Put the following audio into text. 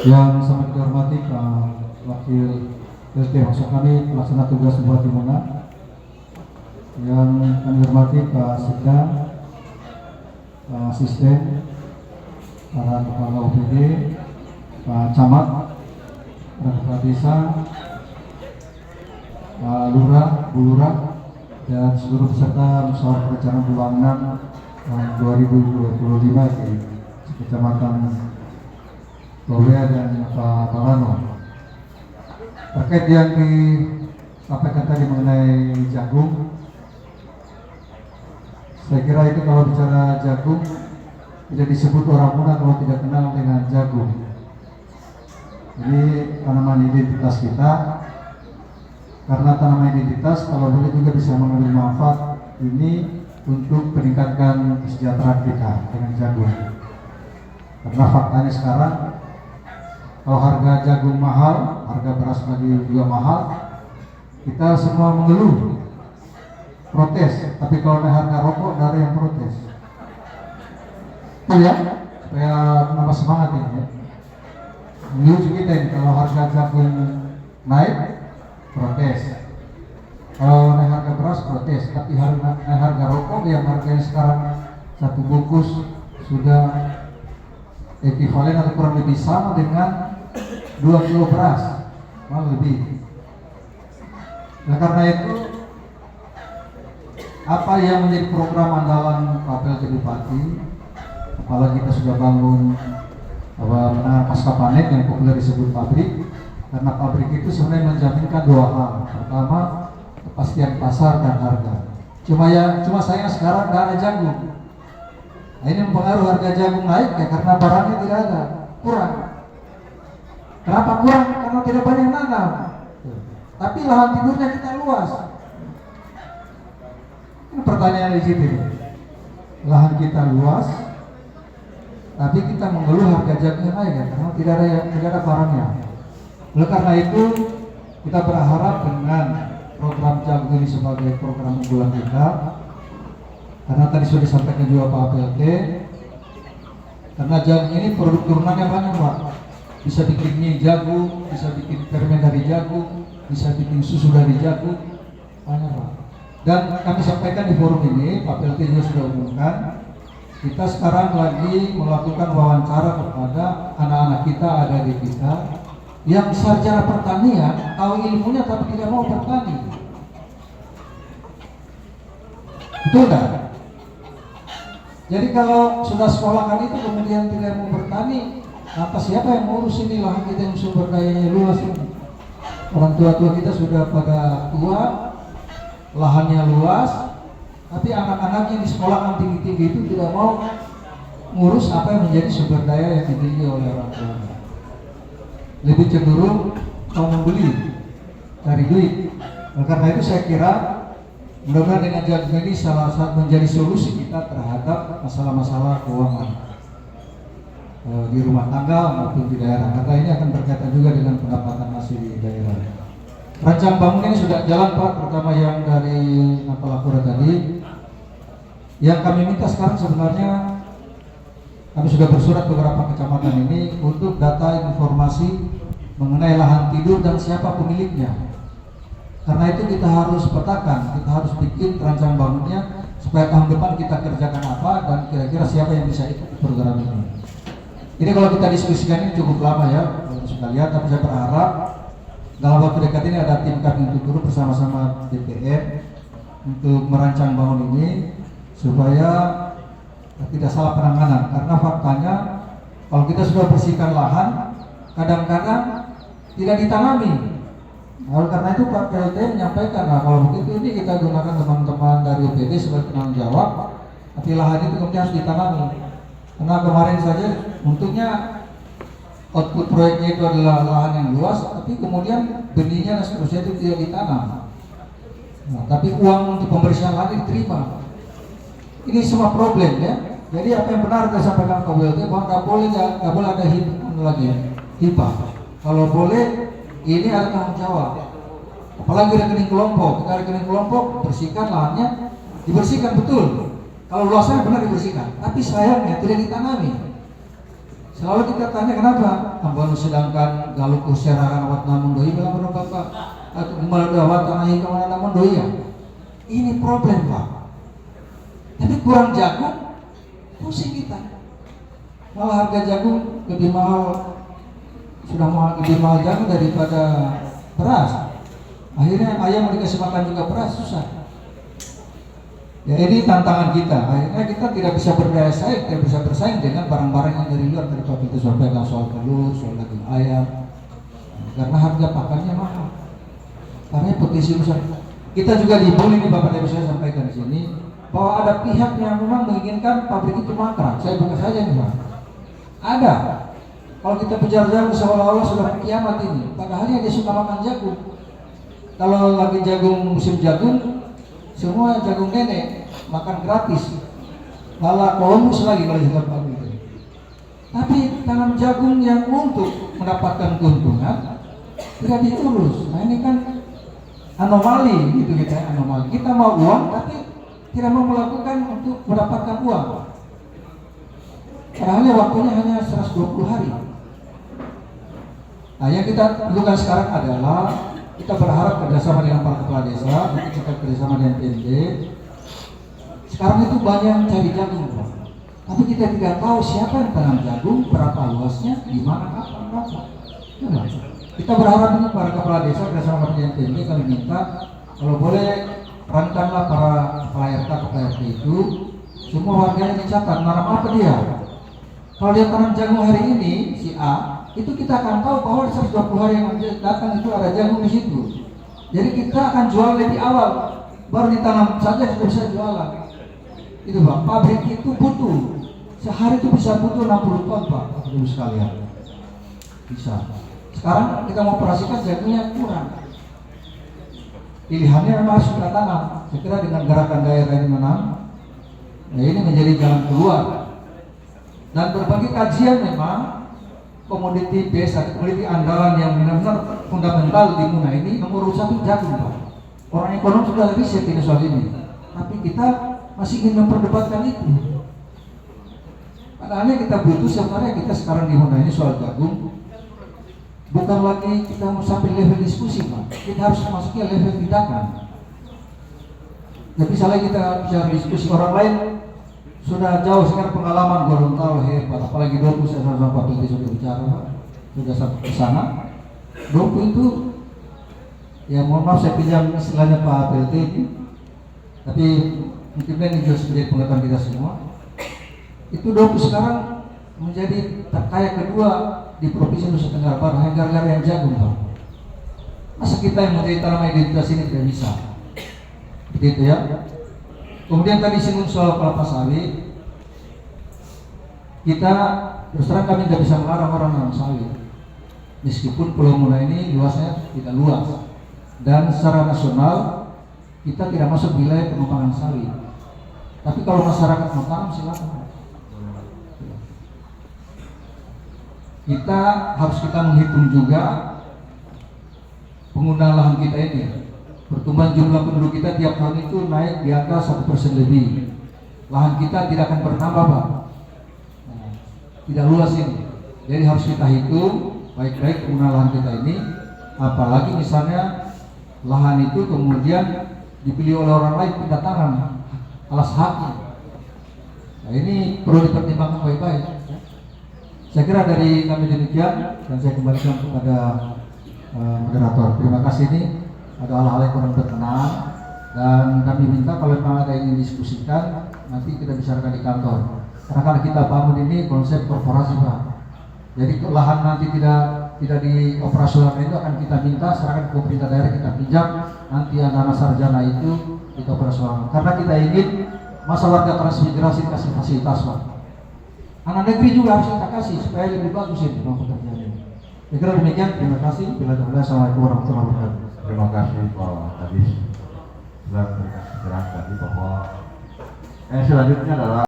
Yang sangat dihormati Pak Wakil PLT maksud kami pelaksana tugas Bupati Mona, yang kami hormati Pak Sekda, Pak Asisten, para kepala OPD, Pak Camat, para kepala desa, Pak Lurah, Bu Lurah, dan seluruh peserta musyawarah perencanaan pembangunan tahun 2025 di Kecamatan Bawea dan Pak Balano. Terkait yang disampaikan tadi mengenai jagung, saya kira itu kalau bicara jagung tidak disebut orang Mona kalau tidak kenal dengan jagung. Ini tanaman identitas kita, karena tanaman identitas kalau boleh juga bisa mengambil manfaat ini untuk meningkatkan kesejahteraan kita dengan jagung. Karena faktanya sekarang kalau harga jagung mahal, harga beras lagi juga mahal, kita semua mengeluh, protes. Tapi kalau naik harga rokok, tidak ada yang protes. Itu ya, supaya menambah semangat ini ya. Mengeluh kita ini, kalau harga jagung naik, protes. Kalau naik harga beras, protes. Tapi naik harga rokok yang harganya sekarang satu bungkus sudah ekuivalen atau kurang lebih sama dengan 2 kilo beras, malah lebih. Nah karena itu, apa yang menjadi program andalan Pak PLT Bupati, apalagi kita sudah bangun menangan pasca panen yang populer disebut pabrik, karena pabrik itu sebenarnya menjaminkan 2 hal. Pertama, kepastian pasar dan harga. Cuma sayang sekarang nggak ada jagung. Nah, ini mempengaruhi harga jagung naik ya, karena barangnya tidak ada, kurang. Kenapa kurang? Karena tidak banyak nanam. Tapi lahan tidurnya kita luas. Ini pertanyaan di situ. Lahan kita luas, tapi kita mengeluh harga jagungnya naik ya, karena tidak ada barangnya. Oleh karena itu, kita berharap dengan program jagung ini sebagai program unggulan kita, karena tadi sudah disampaikan juga Pak PLT, karena jagung ini produk turunannya banyak Pak. Bisa bikin mie jagung, bisa bikin permen dari jagung, bisa bikin susu dari jagung, banyak Pak. Dan kami sampaikan di forum ini, Pak PLT juga sudah umumkan, kita sekarang lagi melakukan wawancara kepada anak-anak kita, ada di kita, yang sarjana pertanian, tahu ilmunya tapi tidak mau bertani. Betul kan? Jadi kalau sudah sekolahkan itu kemudian tidak mau bertani, apa siapa yang ngurus ini lahan kita yang sumber dayanya luas ini? Orang tua-tua kita sudah pada tua, lahannya luas, tapi anak-anaknya di sekolahkan tinggi-tinggi itu tidak mau ngurus apa yang menjadi sumber daya yang dimiliki oleh orang tua. Lebih cenderung mau membeli, cari duit. Nah, karena itu saya kira mudah-mudahan dengan jagung ini salah satu menjadi solusi kita terhadap masalah-masalah keuangan di rumah tangga maupun di daerah, karena ini akan berkaitan juga dengan pendapatan masih di daerah. Rancang bangun ini sudah jalan Pak, pertama yang dari Napalapura tadi. Yang kami minta sekarang sebenarnya, kami sudah bersurat beberapa kecamatan ini untuk data informasi mengenai lahan tidur dan siapa pemiliknya. Karena itu kita harus petakan, kita harus bikin rancang bangunnya supaya tahun depan kita kerjakan apa dan kira-kira siapa yang bisa ikut program ini. Ini kalau kita diskusikan ini cukup lama ya, sekalian, tapi saya berharap dalam waktu dekat ini ada tim kami untuk turun bersama-sama DPR untuk merancang bangun ini supaya tidak salah penanganan. Karena faktanya kalau kita sudah bersihkan lahan, kadang-kadang tidak ditanami. Oleh karena itu Pak PLT menyampaikan, nah kalau begitu ini kita gunakan teman-teman dari OPD sebagai penanggung jawab, tapi lahan itu kemudian harus ditanami. Karena kemarin saja untungnya output proyeknya itu adalah lahan yang luas, tapi kemudian benihnya dan seterusnya itu tidak ditanam. Nah, tapi uang untuk pembersihan lahan diterima. Ini semua problem ya. Jadi apa yang benar disampaikan Pak PLT bahwa nggak boleh ada hibah. Kalau boleh ini ada tanggung jawab. Apalagi rekening kelompok, kita rekening kelompok bersihkan lahannya, dibersihkan betul. Kalau luasnya benar dibersihkan, tapi sayangnya tidak ditanami. Selalu kita tanya kenapa? Ambon sedangkan galuh kuserakan awat namun doi bilang pada bapak atau gimana dawat tanahin kemana namun doi ya. Ini problem Pak. Tapi kurang jagung, pusing kita. Malah harga jagung lebih mahal, sudah mahal, lebih mahal jagung daripada beras. Akhirnya ayam mau dikasih makan juga beras susah. Ya ini tantangan kita. Akhirnya kita tidak bisa berdaya saing, tidak bisa bersaing dengan barang-barang yang dari luar. Dari Pak itu sampaikan soal telur, soal daging ayam, karena harga pakannya mahal. Karena potensi besar. Kita juga dibully nih Bapak Ibu, saya sampaikan di sini bahwa ada pihak yang memang menginginkan pabrik itu mangkrak. Saya buka saja nih Pak. Ada. Kalau kita bicara jagung seolah-olah sudah kiamat ini. Padahal dia suka makan jagung. Kalau lagi jagung musim jagung, semua jagung nenek makan gratis, malah Columbus lagi kalau kita pabrik itu. Tapi tanam jagung yang untuk mendapatkan keuntungan tidak diurus. Nah ini kan anomali gitu kita, anomali. Kita mau uang tapi tidak mau melakukan untuk mendapatkan uang. Padahal waktunya hanya 120 hari. Nah yang kita perlukan sekarang adalah kita berharap kerjasama dengan para kepala desa, nanti kita kerjasama dengan PND. Sekarang itu banyak cari jagung, Pak. Tapi kita tidak tahu siapa yang tanam jagung, berapa luasnya, di mana, kapan, berapa. Ya, kita berharap ini para kepala desa kerjasama dengan PND, kami minta kalau boleh perankanlah para kepala RT, kepala RT itu, semua warganya dicatat, nanam apa dia. Kalau dia tanam jagung hari ini, si A, itu kita akan tahu bahwa 120 hari yang datang itu ada jagung di situ. Jadi kita akan jual lebih awal, baru ditanam saja sudah bisa jualan. Itu Pak, pabrik itu butuh sehari itu bisa butuh 60 ton Pak, Ibu sekalian. Bisa. Sekarang kita mau operasikan jagungnya kurang. Pilihannya memang harus kita tanam. Saya kira dengan gerakan daerah ini menang, nah ini menjadi jalan keluar. Dan berbagai kajian memang komoditi base atau komoditi andalan yang benar-benar fundamental di Muna ini nomor 1 jagung Pak. Orang ekonom sudah riset ini soal ini, tapi kita masih ingin memperdebatkan itu. Padahal kita butuh sebenarnya kita sekarang di Muna ini soal jagung bukan lagi kita mau sampai level diskusi Pak, kita harus masuk ke level tindakan. Jadi misalnya kita bicara diskusi orang lain sudah jauh sekarang pengalaman Gorontalo hebat, apalagi Dompu saya sama Pak Pilti sudah bicara Pak, sudah sampai ke sana. Dompu itu ya mohon maaf saya pinjam istilahnya Pak Pilti ini, tapi mungkin ini juga sebagai pengetahuan kita semua. Itu Dompu sekarang menjadi terkaya kedua di Provinsi Nusa Tenggara Barat, hanya gara-gara yang jagung Pak. Masa kita yang menjadi tanaman identitas ini tidak bisa? Begitu ya. Kemudian tadi singgung soal kelapa sawit, kita terus terang kami tidak bisa melarang orang menanam sawit, meskipun Pulau Muna ini luasnya tidak luas dan secara nasional kita tidak masuk wilayah pengembangan sawit. Tapi kalau masyarakat mau tanam silakan. Kita harus menghitung juga penggunaan lahan kita ini. Pertumbuhan jumlah penduduk kita tiap tahun itu naik di angka 1% lebih. Lahan kita tidak akan bertambah Pak. Nah, tidak luas ini. Jadi harus kita hitung baik-baik penggunaan lahan kita ini. Apalagi misalnya lahan itu kemudian dipilih oleh orang lain kita tanam alas haknya. Nah ini perlu dipertimbangkan baik-baik. Saya kira dari kami demikian dan saya kembalikan kepada moderator. Terima kasih nih. Ada hal-hal yang kurang berkenan dan kami minta kalau memang ada yang didiskusikan nanti kita bicarakan di kantor. Karena kan kita bangun ini konsep korporasi Pak. Jadi lahan nanti tidak dioperasionalkan itu akan kita minta serahkan ke pemerintah daerah, kita pinjam nanti anak-anak sarjana itu kita operasionalkan. Karena kita ingin masa warga transmigrasi kasih fasilitas Pak. Anak negeri juga harus kita kasih supaya lebih bagus ini pekerjaannya. Saya kira demikian. Terima kasih. Assalamualaikum warahmatullahi wabarakatuh. Terima kasih Pak Kadis sudah memberikan penjelasan tadi bahwa yang selanjutnya adalah